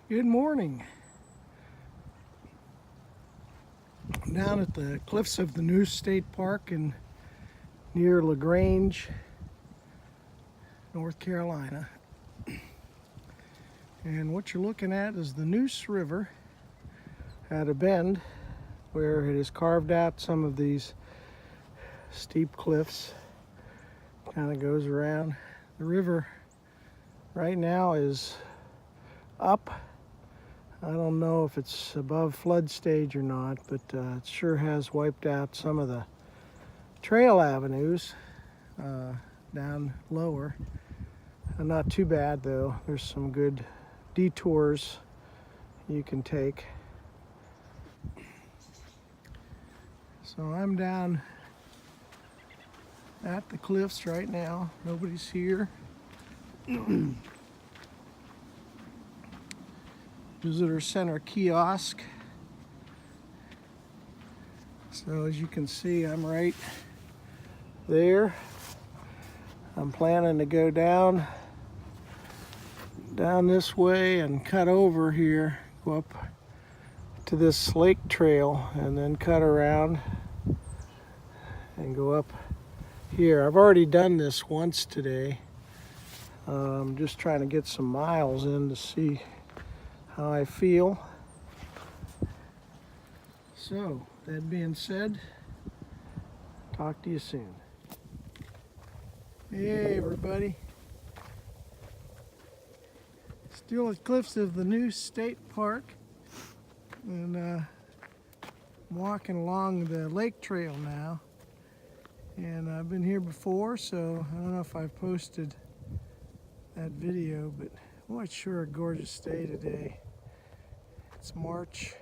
Good morning. I'm down at the cliffs of the Neuse State Park in near LaGrange, North Carolina. And what you're looking at is the Neuse River at a bend where it has carved out some of these steep cliffs. Kind of goes around. The river right now is up. I don't know if it's above flood stage or not, but it sure has wiped out some of the trail avenues down lower. Not too bad though. There's some good detours you can take. So I'm down at the cliffs right now. Nobody's here. Visitor Center kiosk. So as you can see, I'm right there. I'm planning to go down this way and cut over here, go up to this lake trail and then cut around and go up here. I've already done this once today. I'm just trying to get some miles in to see how I feel. So, that being said, talk to you soon. Hey everybody. Still at cliffs of the Neuse State Park, and I'm walking along the lake trail now. And I've been here before, so I don't know if I've posted that video, but oh, it's sure a gorgeous day today. It's March,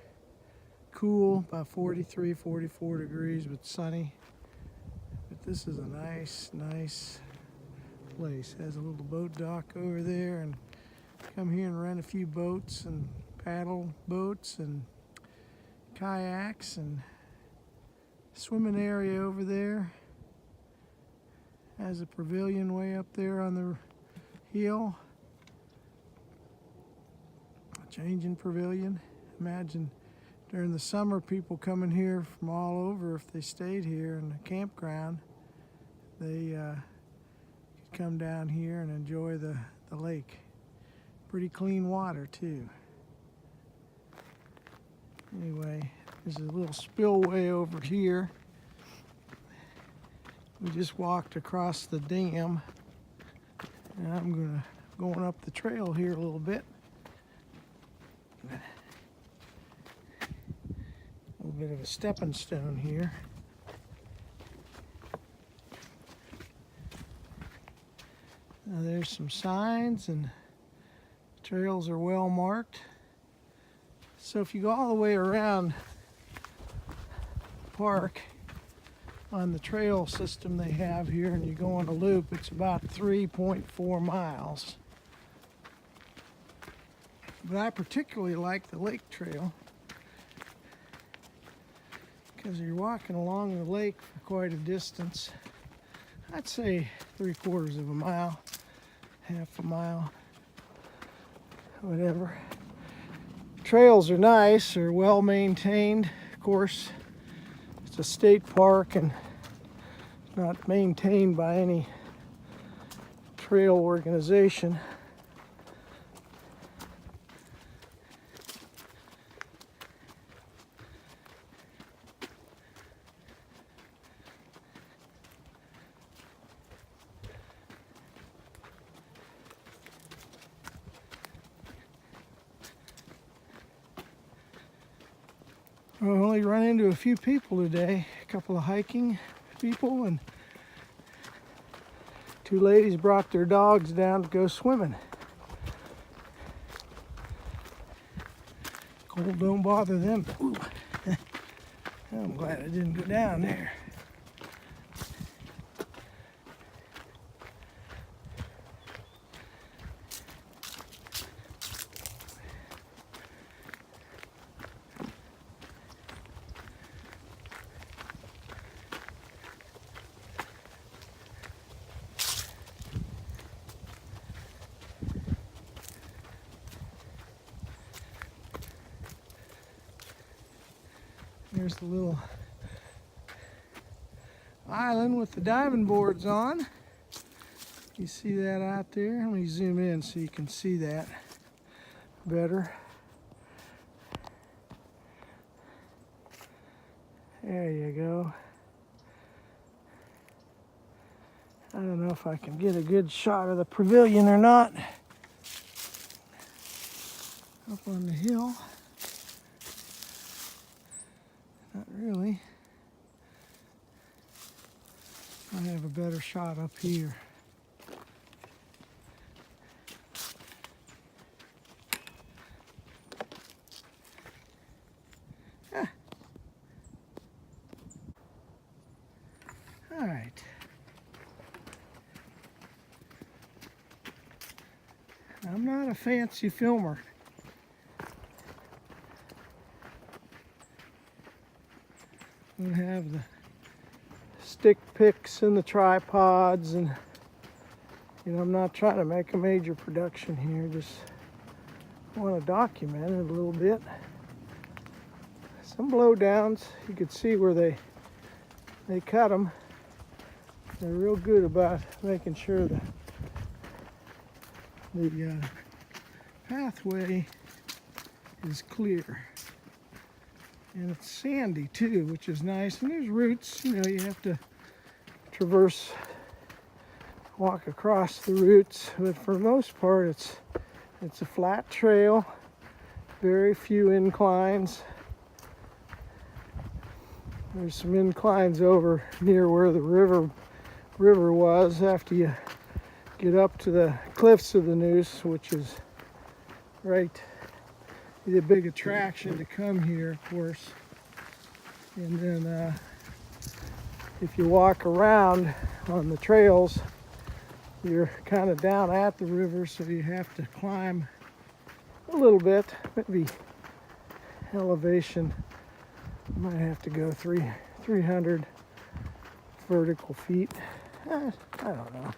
cool, about 43, 44 degrees, but sunny. But this is a nice place. It has a little boat dock over there, and come here and rent a few boats and paddle boats and kayaks, and swimming area over there. Has a pavilion way up there on the hill. Changing pavilion. Imagine during the summer people coming here from all over. If they stayed here in the campground, they could come down here and enjoy the lake. Pretty clean water too. Anyway, there's a little spillway over here. We just walked across the dam, and I'm going up the trail here a little bit. A little bit of a stepping stone here. Now there's some signs, and trails are well marked. So if you go all the way around the park on the trail system they have here, and you go on a loop, it's about 3.4 miles. But I particularly like the lake trail because you're walking along the lake for quite a distance. I'd say 3/4 of a mile, half a mile, whatever. Trails are nice, they're well maintained. Of course, it's a state park and not maintained by any trail organization. I only run into a few people today, a couple of hiking people, and two ladies brought their dogs down to go swimming. Cold don't bother them. Ooh. I'm glad I didn't go down there. There's the little island with the diving boards on. You see that out there? Let me zoom in so you can see that better. There you go. I don't know if I can get a good shot of the pavilion or not. Up on the hill. Not really. I have a better shot up here. Ah. All right. I'm not a fancy filmer. I don't have the stick picks and the tripods, and I'm not trying to make a major production here. Just want to document it a little bit. Some blowdowns, you could see where they cut them. They're real good about making sure the pathway is clear. And it's sandy too, which is nice. And there's roots, you have to traverse, walk across the roots. But for the most part, it's a flat trail, very few inclines. There's some inclines over near where the river was after you get up to the cliffs of the Neuse, which is right. The big attraction to come here, of course. And then if you walk around on the trails, you're kind of down at the river, so you have to climb a little bit, maybe elevation. You might have to go 300 vertical feet. I don't know,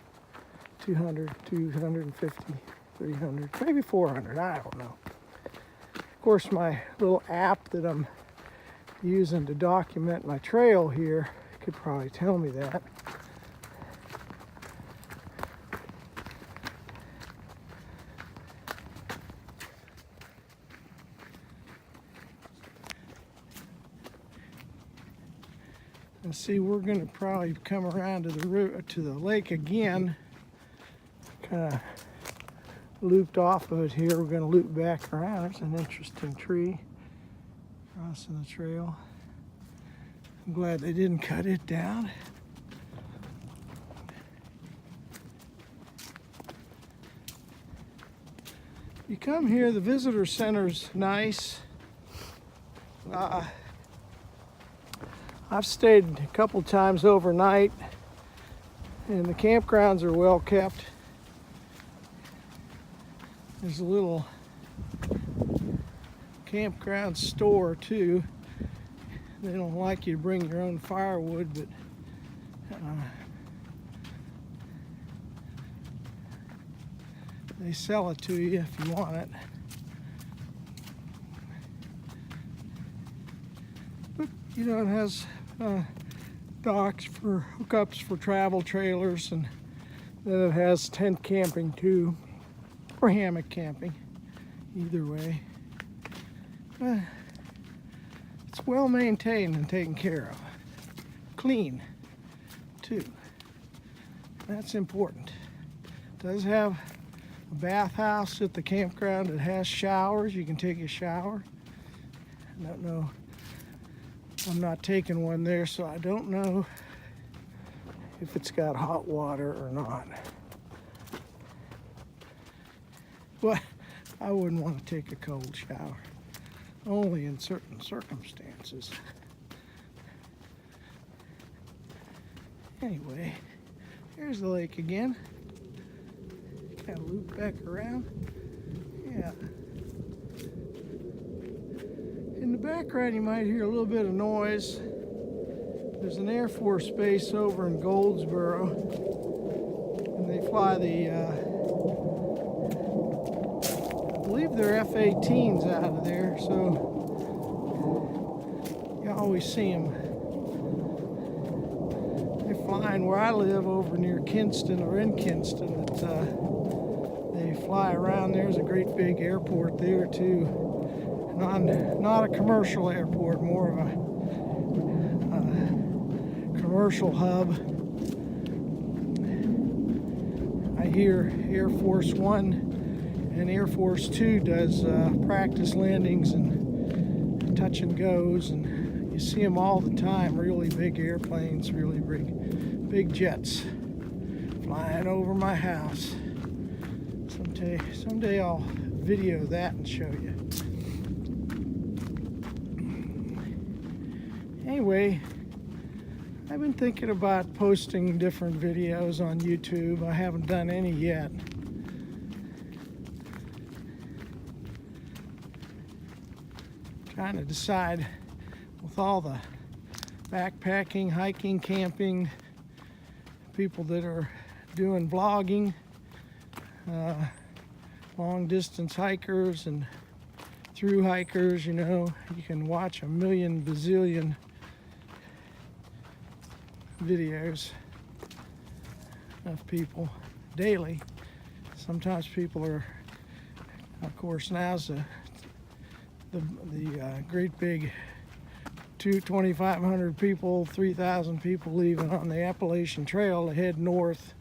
200, 250, 300, maybe 400, I don't know. Of course, my little app that I'm using to document my trail here could probably tell me that. And see, we're going to probably come around to the lake again. Kind of looped off of it here. We're going to loop back around. There's an interesting tree crossing the trail. I'm glad they didn't cut it down. You come here, the visitor center's nice. I've stayed a couple times overnight, and the campgrounds are well kept. There's a little campground store too. They don't like you to bring your own firewood, but they sell it to you if you want it. But it has docks for hookups for travel trailers, and then it has tent camping too, or hammock camping, either way. It's well maintained and taken care of. Clean too. That's important. It does have a bathhouse at the campground. It has showers. You can take a shower. I don't know. I'm not taking one there, so I don't know if it's got hot water or not. But I wouldn't want to take a cold shower. Only in certain circumstances. Anyway, here's the lake again. Kind of loop back around. Yeah. In the background, you might hear a little bit of noise. There's an Air Force base over in Goldsboro, and they fly the, I believe they're F-18s out of there, so you You always see them. They're flying where I live over near Kinston or in Kinston. They fly around. There's a great big airport there too. Not a commercial airport, more of a commercial hub. I hear Air Force One and Air Force Two does practice landings and touch and goes, and you see them all the time. Really big airplanes, really big jets flying over my house. Someday I'll video that and show you. Anyway, I've been thinking about posting different videos on YouTube. I haven't done any yet. Trying to decide with all the backpacking, hiking, camping, people that are doing vlogging, long distance hikers and through hikers, you know, you can watch a million bazillion videos of people daily. Sometimes people are, of course, now's the great big 2,500 people, 3,000 people leaving on the Appalachian Trail to head north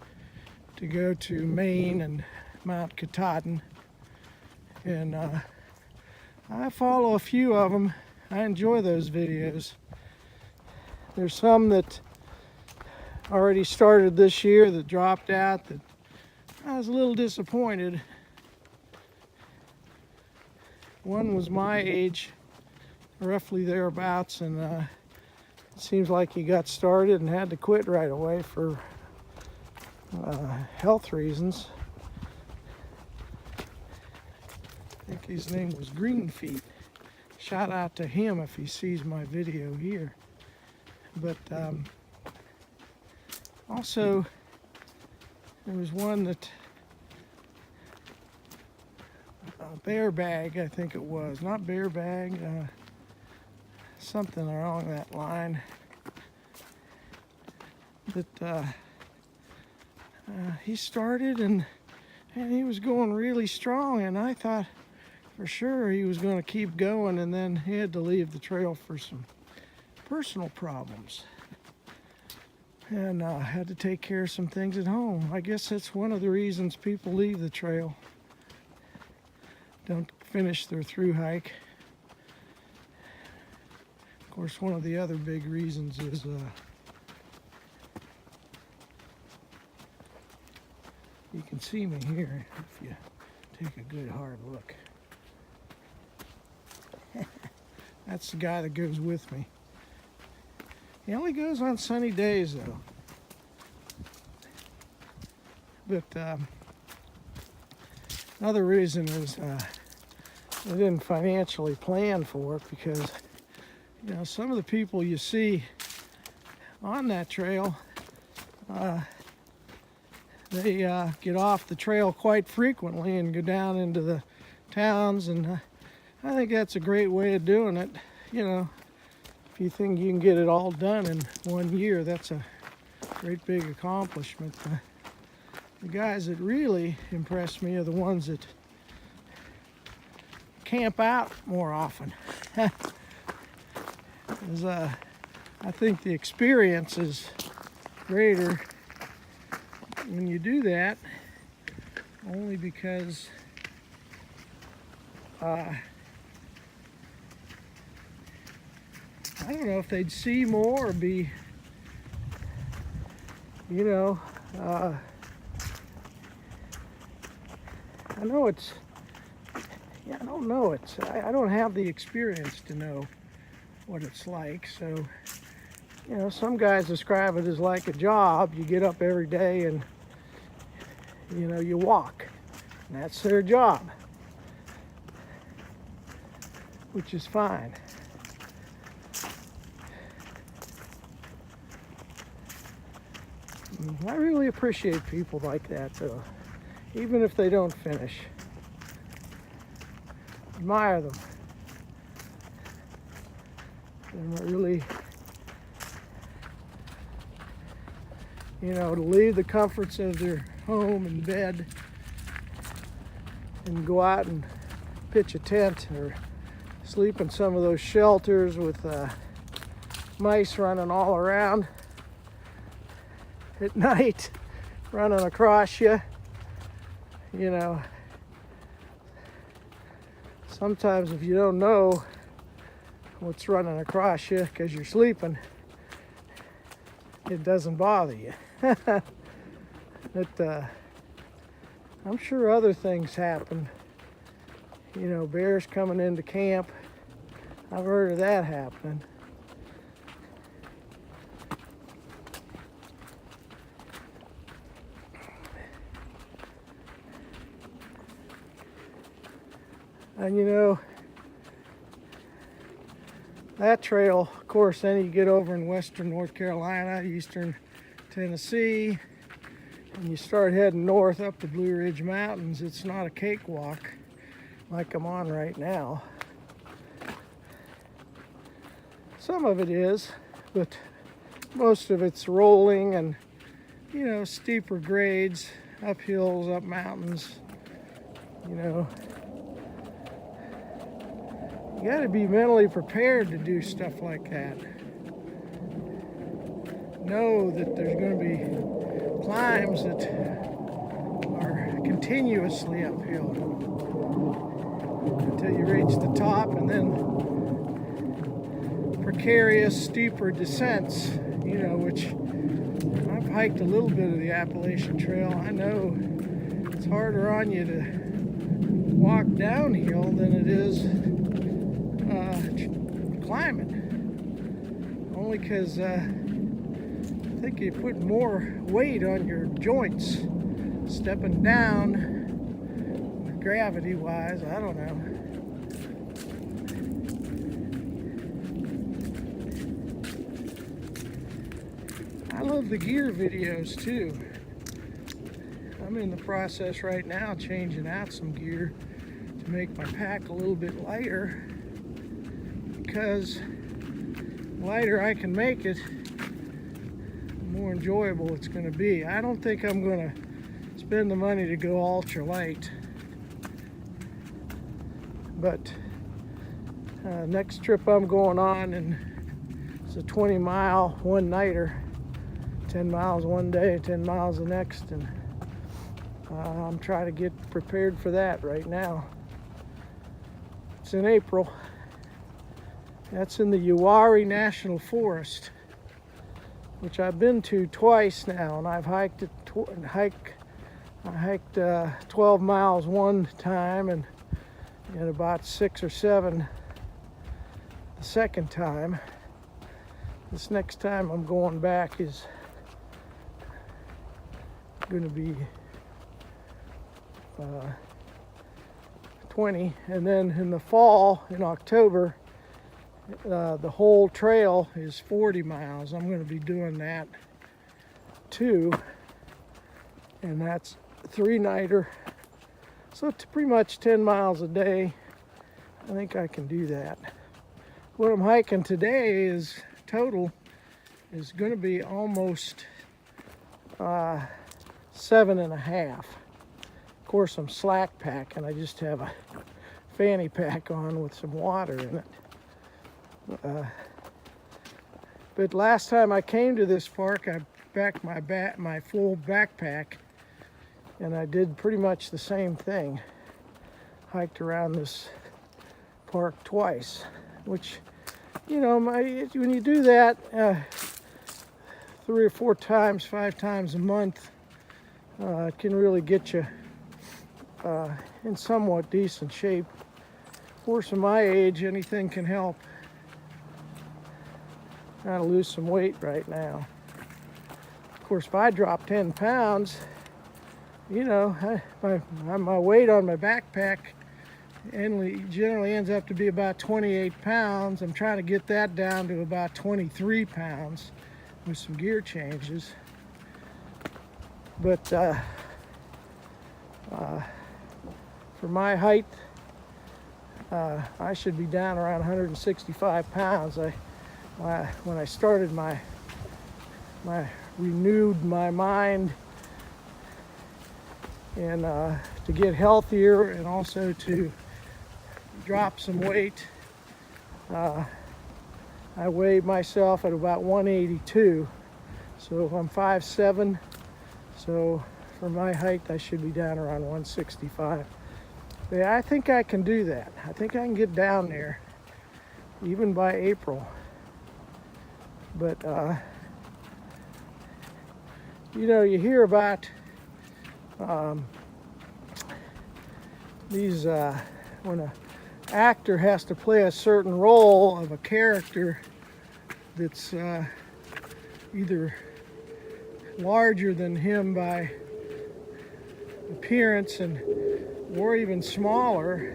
to go to Maine and Mount Katahdin. And I follow a few of them. I enjoy those videos. There's some that already started this year that dropped out that I was a little disappointed. One was my age, roughly thereabouts, and it seems like he got started and had to quit right away for health reasons. I think his name was Greenfeet. Shout out to him if he sees my video here. But also, there was one that, Bear Bag, I think it was. Not Bear Bag, something along that line. That he started and he was going really strong, and I thought for sure he was going to keep going, and then he had to leave the trail for some personal problems. And had to take care of some things at home. I guess that's one of the reasons people leave the trail. Don't finish their through hike. Of course, one of the other big reasons is you can see me here if you take a good hard look. That's the guy that goes with me. He only goes on sunny days though. But another reason is I didn't financially plan for it, because you know, some of the people you see on that trail, they get off the trail quite frequently and go down into the towns, and I think that's a great way of doing it. You know, if you think you can get it all done in 1 year, that's a great big accomplishment. The guys that really impress me are the ones that camp out more often. I think the experience is greater when you do that, only because I don't know if they'd see more or be, you know, I know it's, yeah, I don't know. I don't have the experience to know what it's like. So, you know, some guys describe it as like a job. You get up every day and, you know, you walk. And that's their job, which is fine. I really appreciate people like that, though, even if they don't finish. Admire them. and really, you know, to leave the comforts of their home and bed and go out and pitch a tent or sleep in some of those shelters with mice running all around at night, running across you. You know, sometimes if you don't know what's running across you because you're sleeping, it doesn't bother you. But I'm sure other things happen. You know, bears coming into camp. I've heard of that happening. And you know, that trail, of course, then you get over in western North Carolina, eastern Tennessee, and you start heading north up the Blue Ridge Mountains. It's not a cakewalk like I'm on right now. Some of it is, but most of it's rolling and, you know, steeper grades, up hills, up mountains, you know. You got to be mentally prepared to do stuff like that. Know that there's going to be climbs that are continuously uphill until you reach the top, and then precarious, steeper descents, you know, which I've hiked a little bit of the Appalachian Trail. I know it's harder on you to walk downhill than it is climbing, only because I think you put more weight on your joints stepping down, gravity wise. I don't know. I love the gear videos too. I'm in the process right now changing out some gear to make my pack a little bit lighter, because the lighter I can make it, the more enjoyable it's going to be. I don't think I'm going to spend the money to go ultra light, but next trip I'm going on, and it's a 20-mile one-nighter, 10 miles one day, 10 miles the next, and I'm trying to get prepared for that right now. It's in April. That's in the Uwharrie National Forest, which I've been to twice now, and I've hiked it. I hiked 12 miles one time, and about 6 or 7 the second time. This next time I'm going back is going to be 20, and then in the fall, in October, the whole trail is 40 miles. I'm going to be doing that too, and that's a 3-nighter, so it's pretty much 10 miles a day. I think I can do that. What I'm hiking today is total is going to be almost 7.5. Of course, I'm slack packing. I just have a fanny pack on with some water in it. But last time I came to this park, I packed my full backpack, and I did pretty much the same thing. Hiked around this park twice, which, you know, when you do that 3 or 4 times, 5 times a month, it can really get you in somewhat decent shape. Of course, at my age, anything can help. Trying to lose some weight right now. Of course, if I drop 10 pounds, you know, my weight on my backpack generally ends up to be about 28 pounds. I'm trying to get that down to about 23 pounds with some gear changes. But for my height, I should be down around 165 pounds. when I started renewed my mind and to get healthier and also to drop some weight. I weighed myself at about 182, so I'm 5'7", so for my height I should be down around 165. But I think I can do that. I think I can get down there even by April. But you know, you hear about these when an actor has to play a certain role of a character that's either larger than him by appearance or even smaller.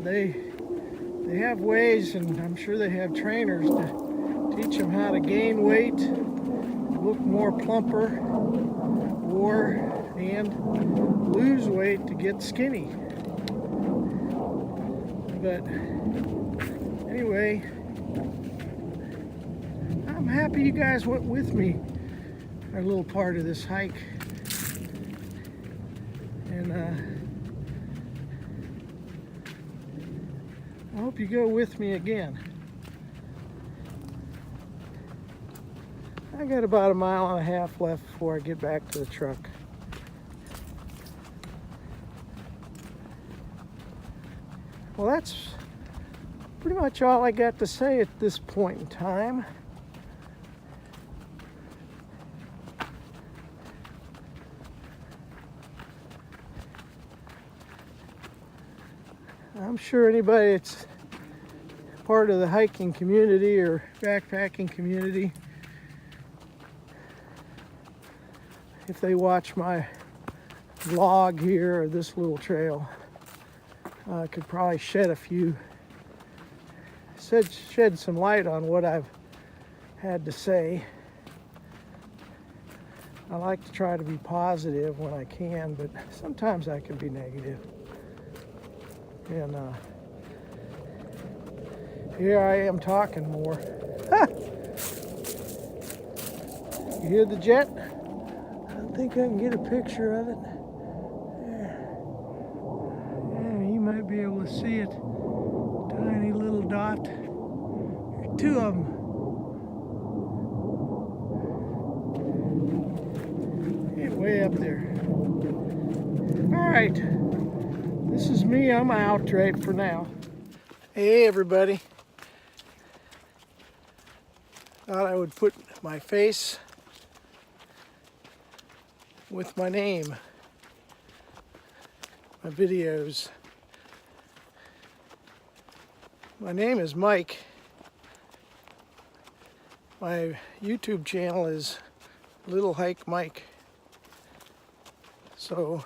They have ways, and I'm sure they have trainers to teach them how to gain weight, look more plumper, and lose weight to get skinny. But anyway, I'm happy you guys went with me a little part of this hike. And I hope you go with me again. I got about 1.5 miles left before I get back to the truck. Well, that's pretty much all I got to say at this point in time. I'm sure anybody that's part of the hiking community or backpacking community, if they watch my vlog here or this little trail, could probably shed some light on what I've had to say. I like to try to be positive when I can, but sometimes I can be negative. And here I am talking more. You hear the jet? I don't think I can get a picture of it. Yeah, you might be able to see it. Tiny little dot. There's 2 of them. Way up there. All right. This is me. I'm out right for now. Hey, everybody. Thought I would put my face with my name, my videos. My name is Mike. My YouTube channel is Little Hike Mike. So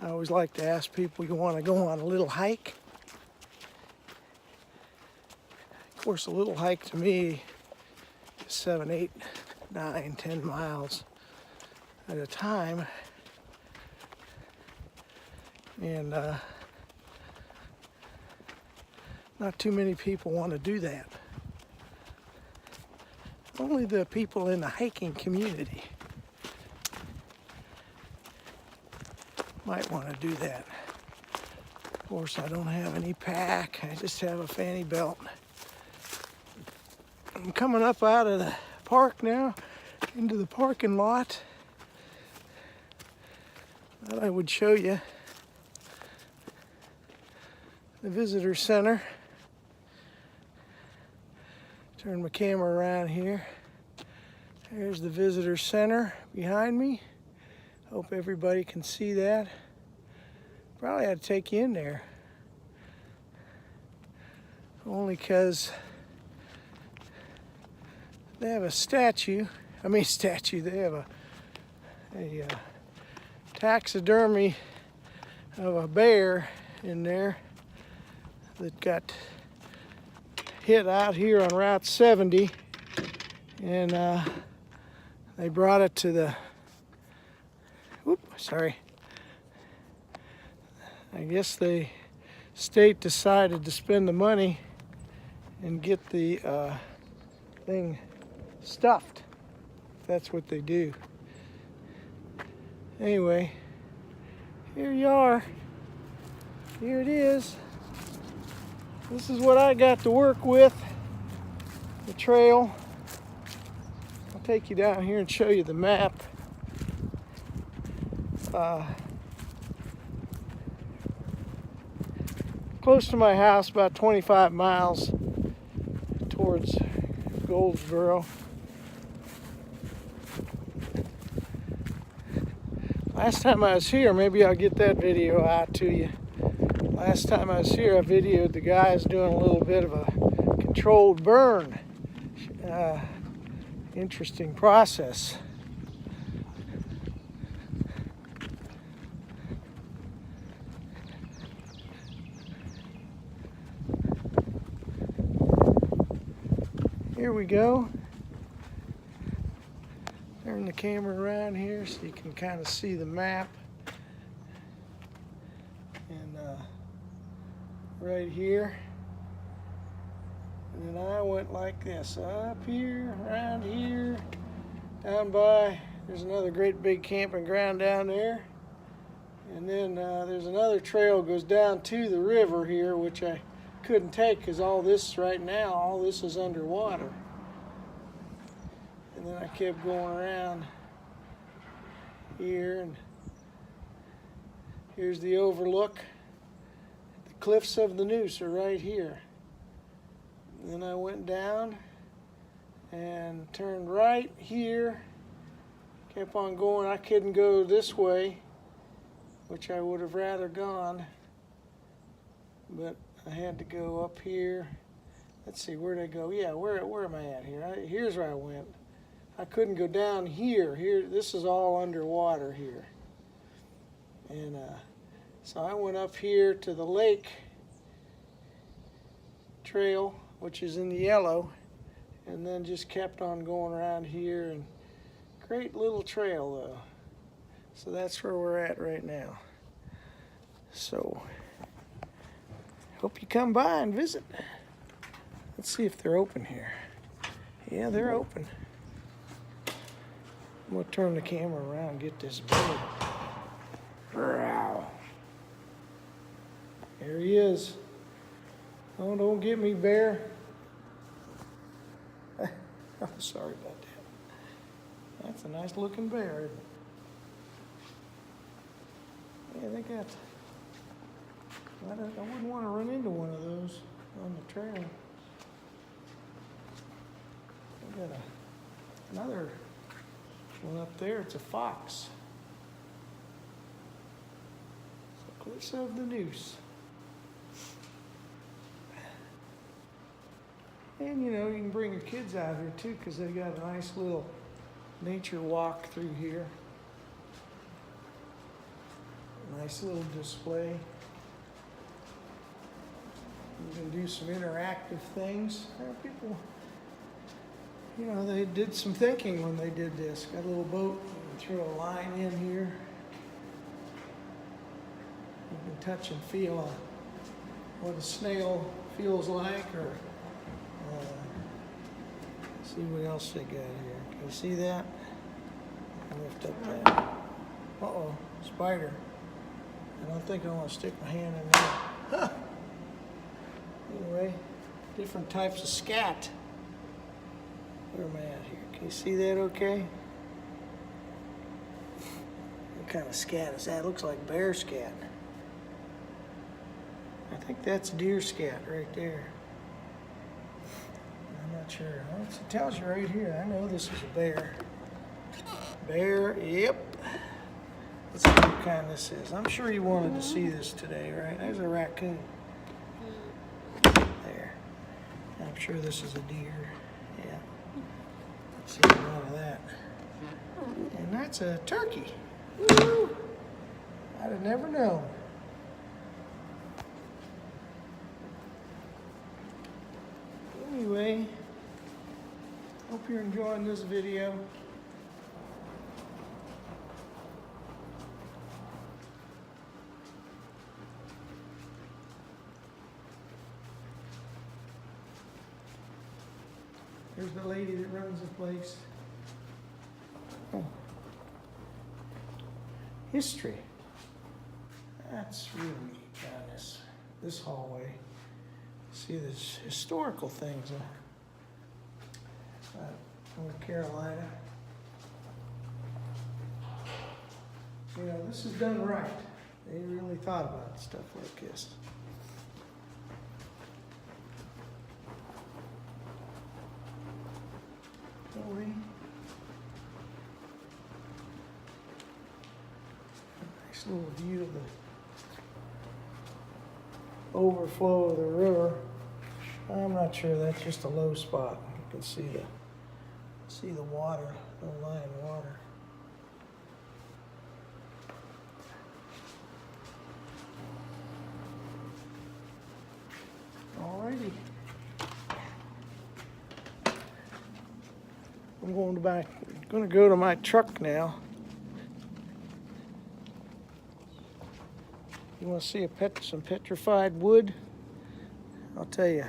I always like to ask people, you want to go on a little hike? Of course, a little hike to me is 7, 8, 9, 10 miles at a time. And not too many people want to do that. Only the people in the hiking community might want to do that. Of course, I don't have any pack. I just have a fanny belt. I'm coming up out of the park now into the parking lot. Thought I would show you the visitor center. Turn my camera around here. There's the visitor center behind me. Hope everybody can see that. Probably had to take you in there. Only because they have a statue. They have a taxidermy of a bear in there that got hit out here on Route 70. And they brought it to the I guess the state decided to spend the money and get the thing stuffed. That's what they do. Anyway, here you are. Here it is. This is what I got to work with. The trail. I'll take you down here and show you the map. Close to my house, about 25 miles towards Goldsboro. Last time I was here, maybe I'll get that video out to you. Last time I was here, I videoed the guys doing a little bit of a controlled burn. Interesting process. Here we go. Turn the camera around here so you can kind of see the map. And right here. And then I went like this, up here, around here, down by, there's another great big camping ground down there. And then there's another trail goes down to the river here, which I couldn't take because all this right now, all this is underwater. And then I kept going around here, and here's the overlook. The cliffs of the Neuse are right here. And then I went down and turned right here, kept on going. I couldn't go this way, which I would have rather gone, but I had to go up here. Let's see, where'd I go? Yeah, where am I at here? Here's where I went. I couldn't go down here. This is all underwater here. And so I went up here to the lake trail, which is in the yellow, and then just kept on going around here. And great little trail though. So that's where we're at right now. So hope you come by and visit. Let's see if they're open here. Yeah, they're open. I'm gonna turn the camera around and get this bird. There he is. Oh, don't get me, bear. I'm sorry about that. That's a nice looking bear, isn't it? Yeah, they got, I wouldn't want to run into one of those on the trail. They got another one up there. It's a fox. So cliffs of the Neuse. And you know, you can bring your kids out here too, because they got a nice little nature walk through here. Nice little display. You can do some interactive things. People, you know, they did some thinking when they did this. Got a little boat, you can throw a line in here. You can touch and feel what a snail feels like, or see what else they got here. Can you see that? I'll lift up that. Uh-oh, spider. I don't think I want to stick my hand in there. Huh. Anyway, different types of scat. Where am I at here? Can you see that okay? What kind of scat is that? It looks like bear scat. I think that's deer scat right there. I'm not sure. Well, it tells you right here. I know this is a bear. Bear, yep. Let's see what kind this is. I'm sure you wanted to see this today, right? There's a raccoon. There. I'm sure this is a deer. Yeah. Let's see more of that. And that's a turkey. Woo! I'd have never known. Anyway, hope you're enjoying this video. There's the lady that runs the place. Oh. History. That's really neat down this hallway. See, there's historical things. North Carolina. You know, this is done right. They really thought about stuff like this. Nice little view of the overflow of the river. I'm not sure, that's just a low spot. You can see the water, the line of water. Alrighty. I'm going to go to my truck now. You want to see some petrified wood? I'll tell you,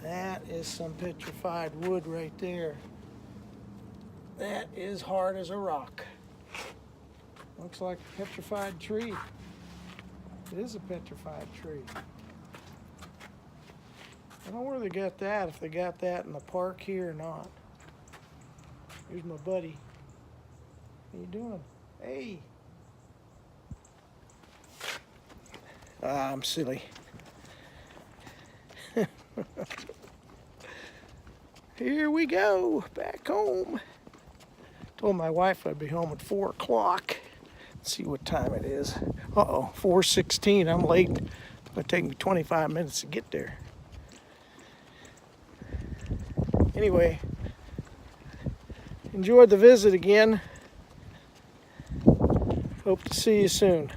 that is some petrified wood right there. That is hard as a rock. Looks like a petrified tree. It is a petrified tree. I don't know where they got that, if they got that in the park here or not. Here's my buddy. How you doing? Hey. I'm silly. Here we go, back home. Told my wife I'd be home at 4 o'clock. Let's see what time it is. Uh-oh, 4:16, I'm late. It's gonna take me 25 minutes to get there. Anyway, enjoyed the visit again. Hope to see you soon.